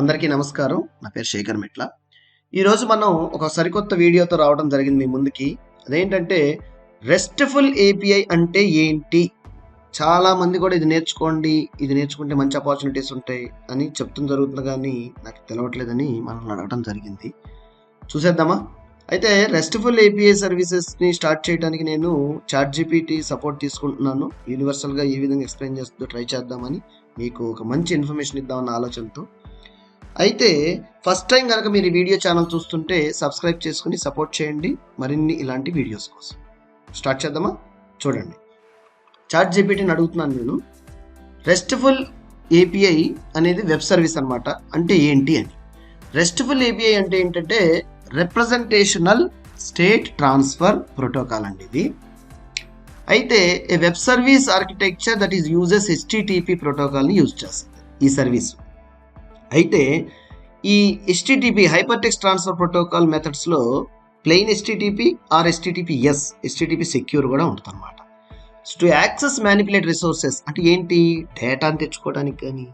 అందరికీ నమస్కారం. నా పేరు శేఖర్ మెట్ల. ఈరోజు మనం ఒక సరికొత్త వీడియోతో రావడం జరిగింది మీ ముందుకి. అదేంటంటే రెస్ట్ఫుల్ ఏపీఐ అంటే ఏంటి? చాలా మంది కూడా ఇది నేర్చుకోండి, ఇది నేర్చుకుంటే మంచి ఆపర్చునిటీస్ ఉంటాయి అని చెప్తుంది జరుగుతుంది, కానీ నాకు తెలవట్లేదని మనల్ని అడగడం జరిగింది. చూసేద్దామా? అయితే రెస్ట్ఫుల్ ఏపీఐ సర్వీసెస్ని స్టార్ట్ చేయడానికి నేను ChatGPT సపోర్ట్ తీసుకుంటున్నాను. యూనివర్సల్గా ఏ విధంగా ఎక్స్ప్లెయిన్ చేస్తుందో ట్రై చేద్దామని, మీకు ఒక మంచి ఇన్ఫర్మేషన్ ఇద్దామన్న ఆలోచనతో. అయితే ఫస్ట్ టైం కనుక మీరు ఈ వీడియో ఛానల్ చూస్తుంటే సబ్స్క్రైబ్ చేసుకుని సపోర్ట్ చేయండి మరిన్ని ఇలాంటి వీడియోస్ కోసం. స్టార్ట్ చేద్దామా? చూడండి, ChatGPTని అడుగుతున్నాను నేను. రెస్ట్ఫుల్ ఏపీఐ అనేది వెబ్ సర్వీస్ అనమాట. అంటే ఏంటి అని. రెస్ట్ఫుల్ ఏపీఐ అంటే ఏంటంటే రిప్రజెంటేషనల్ స్టేట్ ట్రాన్స్ఫర్ ప్రోటోకాల్ అండి ఇది. అయితే a web service architecture that is uses HTTP ప్రోటోకాల్ని యూజ్ చేస్తుంది ఈ సర్వీస్. అయితే ఈ HTTP hyper text transfer protocol మెథడ్స్లో plain HTTP or HTTPS, HTTP secure కూడా ఉంటుంది అనమాట. టు యాక్సెస్ మ్యానిపులేట్ రిసోర్సెస్ అంటే ఏంటి? డేటాని తెచ్చుకోవడానికి, కానీ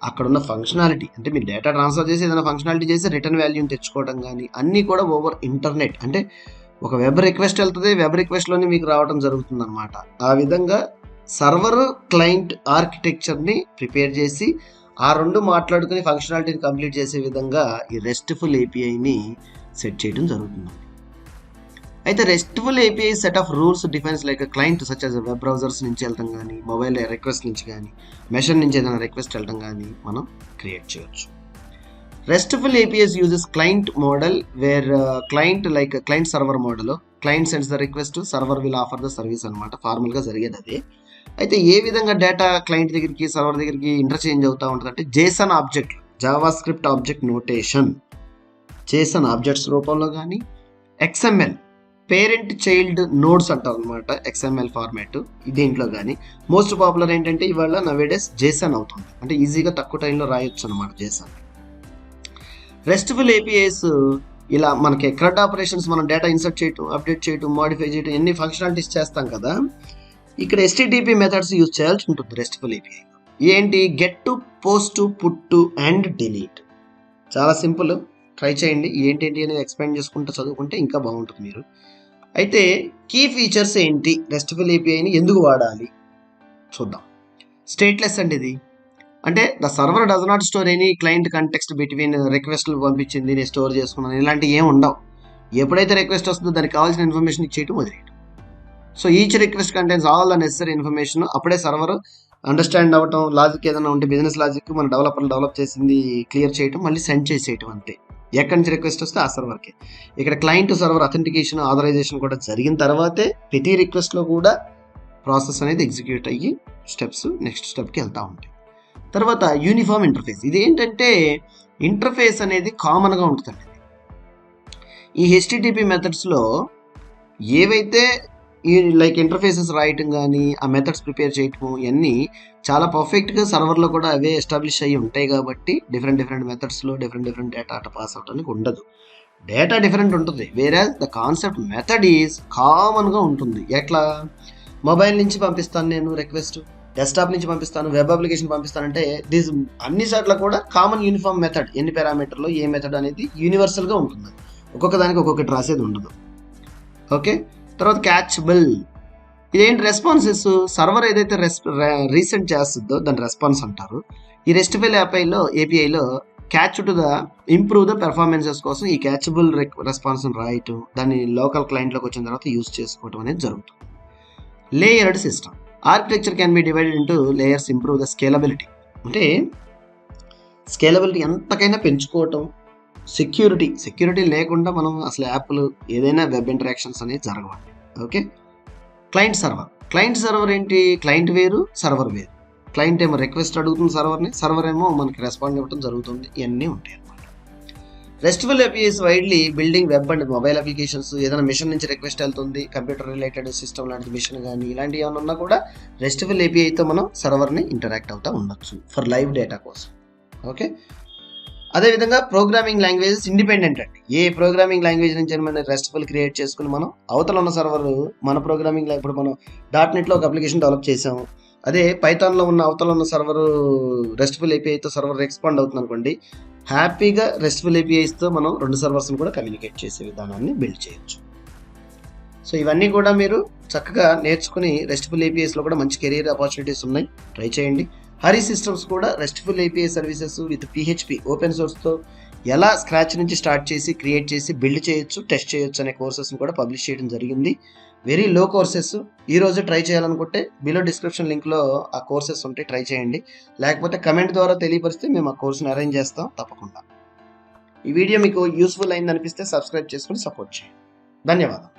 అక్కడ ఉన్న ఫంక్షనాలిటీ అంటే మీరు డేటా ట్రాన్స్ఫర్ చేసి ఏదైనా ఫంక్షనాలిటీ చేసి రిటర్న్ వాల్యూని తెచ్చుకోవడం, కానీ అన్నీ కూడా ఓవర్ ఇంటర్నెట్. అంటే ఒక వెబ్ రిక్వెస్ట్ వెళ్తుంది, వెబ్ రిక్వెస్ట్లోనే మీకు రావడం జరుగుతుంది అనమాట. ఆ విధంగా సర్వర్ క్లయింట్ ఆర్కిటెక్చర్ని ప్రిపేర్ చేసి ఆ రెండు మాట్లాడుకుని ఫంక్షనాలిటీని కంప్లీట్ చేసే విధంగా ఈ రెస్ట్ఫుల్ ఏపీఐని సెట్ చేయడం జరుగుతుంది. అయితే RESTful API set of rules defines like client such as web browsers నుంచి వెళ్తాం, కానీ మొబైల్ రిక్వెస్ట్ నుంచి, కానీ మెషిన్ నుంచి ఏదైనా రిక్వెస్ట్ వెళ్ళటం కానీ మనం క్రియేట్ చేయొచ్చు. Restful APIs uses client model where client server model. Client sends the request, server will offer the service అనమాట. ఫార్మల్గా జరిగేది అదే. అయితే ఏ విధంగా డేటా క్లయింట్ దగ్గరికి సర్వర్ దగ్గరికి ఇంటర్చేంజ్ అవుతూ ఉంటుంది అంటే JSON object, JavaScript object notation, JSON objects రూపంలో, కానీ XML పేరెంట్ చైల్డ్ నోడ్స్ అంటారు అనమాట. XML ఫార్మాట్ దీంట్లో, కానీ మోస్ట్ పాపులర్ ఏంటంటే ఇవాళ నవేడేస్ జేసన్ అవుతుంది. అంటే ఈజీగా తక్కువ టైంలో రాయొచ్చు అనమాట జేసన్. రెస్ట్ఫుల్ ఏపీఐస్ ఇలా మనకి CRUD ఆపరేషన్స్, మనం డేటా ఇన్సర్ట్ చేయటం, అప్డేట్ చేయటం, మాడిఫై చేయటం, ఎన్ని ఫంక్షనాలిటీస్ చేస్తాం కదా. ఇక్కడ HTTP మెథడ్స్ యూజ్ చేయాల్సి ఉంటుంది రెస్ట్ఫుల్ ఏపీఐ. ఏంటి? Get to, post to, put to and delete. చాలా సింపుల్, ట్రై చేయండి. ఏంటి అనేది ఎక్స్ప్లెయిన్ చేసుకుంటూ చదువుకుంటే ఇంకా బాగుంటుంది మీరు. అయితే కీ ఫీచర్స్ ఏంటి? రెస్ట్ఫుల్ ఏపీఐని ఎందుకు వాడాలి చూద్దాం. స్టేట్లెస్ అండి ఇది. అంటే the server does not store any client context between రిక్వెస్ట్లు పంపించింది నేను స్టోర్ చేసుకున్నాను ఇలాంటివి ఏమి ఉండవు. ఎప్పుడైతే రిక్వెస్ట్ వస్తుందో దానికి కావాల్సిన ఇన్ఫర్మేషన్ ఇచ్చేయటం వదిలేయటం. So each request contains all the necessary information. అప్పుడే సర్వర్ అండర్స్టాండ్ అవ్వటం, లాజిక్ ఏదైనా ఉంటే బిజినెస్ లాజిక్ మన డెవలపర్లు డెవలప్ చేసింది క్లియర్ చేయటం, మళ్ళీ సెండ్ చేసేయటం అంతే. ఎక్కడి నుంచి రిక్వెస్ట్ వస్తే ఆ సర్వర్కి. ఇక్కడ క్లయింట్ సర్వర్ అథెంటికేషన్, ఆథరైజేషన్ కూడా జరిగిన తర్వాతే ప్రతి రిక్వెస్ట్లో కూడా ప్రాసెస్ అనేది ఎగ్జిక్యూట్ అయ్యి స్టెప్స్ నెక్స్ట్ స్టెప్కి వెళ్తూ ఉంటాయి. తర్వాత యూనిఫామ్ ఇంటర్ఫేస్. ఇది ఏంటంటే ఇంటర్ఫేస్ అనేది కామన్గా ఉంటుందండి. ఈ HTTP మెథడ్స్లో ఏవైతే ఈ ఇంటర్ఫేసెస్ రాయటం, కానీ ఆ మెథడ్స్ ప్రిపేర్ చేయటము, ఇవన్నీ చాలా పర్ఫెక్ట్గా సర్వర్లో కూడా అవే ఎస్టాబ్లిష్ అయ్యి ఉంటాయి. కాబట్టి డిఫరెంట్ మెథడ్స్లో డిఫరెంట్ డేటా అట పాస్ అవడానికి ఉండదు. డేటా డిఫరెంట్ ఉంటుంది, వేరే ద కాన్సెప్ట్ మెథడ్ ఈజ్ కామన్గా ఉంటుంది. ఎట్లా? మొబైల్ నుంచి పంపిస్తాను నేను రిక్వెస్ట్, డెస్క్టాప్ నుంచి పంపిస్తాను, వెబ్ అప్లికేషన్ పంపిస్తానంటే దీస్ అన్ని సార్లు కూడా కామన్ యూనిఫామ్ మెథడ్. ఎన్ని పారామీటర్లో ఏ మెథడ్ అనేది యూనివర్సల్గా ఉంటుంది. ఒక్కొక్క దానికి ఒక్కొక్కటి రాసేది ఉండదు. ఓకే. తర్వాత క్యాచబుల్. ఇదేంటి? రెస్పాన్సెస్. సర్వర్ ఏదైతే రీసెంట్ చేస్తుందో దాన్ని రెస్పాన్స్ అంటారు. ఈ రెస్ట్ఫుల్ ఏపీఐలో cache to the improve the performances కోసం ఈ క్యాచబుల్ రెస్పాన్స్ని రాయటం, దాన్ని లోకల్ క్లయింట్లోకి వచ్చిన తర్వాత యూజ్ చేసుకోవటం అనేది జరుగుతుంది. Layered system. Architecture can be divided into layers, improve the scalability. అంటే స్కేలబిలిటీ ఎంతకైనా పెంచుకోవటం. సెక్యూరిటీ లేకుండా మనం అసలు యాప్లు ఏదైనా వెబ్ ఇంటరాక్షన్స్ అనేది జరగవండి. ఓకే. క్లయింట్ సర్వర్ ఏంటి? క్లయింట్ వేరు, సర్వర్ వేరు. క్లయింట్ ఏమో రిక్వెస్ట్ అడుగుతుంది సర్వర్ని, సర్వర్ ఏమో మనకి రెస్పాండ్ ఇవ్వడం జరుగుతుంది. ఇవన్నీ ఉంటాయి అన్నమాట. RESTful APIs widely building web and mobile applications. ఏదైనా మిషన్ నుంచి రిక్వెస్ట్ వెళ్తుంది, కంప్యూటర్ రిలేటెడ్ సిస్టమ్ లాంటి మిషన్ కానీ ఇలాంటివి ఏమైనా ఉన్నా కూడా రెస్ట్ఫుల్ ఏపీఐతో మనం సర్వర్ని ఇంటరాక్ట్ అవుతూ ఉండొచ్చు ఫర్ లైవ్ డేటా కోసం. ఓకే. అదేవిధంగా ప్రోగ్రామింగ్ లాంగ్వేజెస్ ఇండిపెండెంట్ అండి. ఏ ప్రోగ్రామింగ్ లాంగ్వేజ్ నుంచి మనం రెస్ట్ఫుల్ క్రియేట్ చేసుకుని మనం అవతల ఉన్న సర్వర్ మన ప్రోగ్రామింగ్, ఇప్పుడు మనం .NETలో ఒక అప్లికేషన్ డెవలప్ చేసాము, అదే పైథాన్లో ఉన్న అవతల ఉన్న సర్వర్ రెస్ట్ఫుల్ ఏపీఐతో సర్వర్ రెస్పాండ్ అవుతుంది అనుకోండి, హ్యాపీగా రెస్ట్ఫుల్ ఏపీఐస్తో మనం 2 సర్వర్స్ని కూడా కమ్యూనికేట్ చేసే విధానాన్ని బిల్డ్ చేయొచ్చు. సో ఇవన్నీ కూడా మీరు చక్కగా నేర్చుకుని రెస్ట్ఫుల్ ఏపీఐస్లో కూడా మంచి కెరీర్ ఆపర్చునిటీస్ ఉన్నాయి, ట్రై చేయండి. హరి సిస్టమ్స్ కూడా RESTful API services with PHP open సోర్స్తో ఎలా స్క్రాచ్ నుంచి స్టార్ట్ చేసి క్రియేట్ చేసి బిల్డ్ చేయొచ్చు, టెస్ట్ చేయొచ్చు అనే కోర్సెస్ని కూడా పబ్లిష్ చేయడం జరిగింది. Very low courses. ఈ రోజు ట్రై చేయాలనుకుంటే బిలో డిస్క్రిప్షన్ లింక్లో ఆ కోర్సెస్ ఉంటాయి, ట్రై చేయండి. లేకపోతే కమెంట్ ద్వారా తెలియపరిస్తే మేము ఆ కోర్సుని అరేంజ్ చేస్తాం తప్పకుండా. ఈ వీడియో మీకు యూస్ఫుల్ అయింది అనిపిస్తే సబ్స్క్రైబ్ చేసుకుని సపోర్ట్ చేయండి. ధన్యవాదాలు.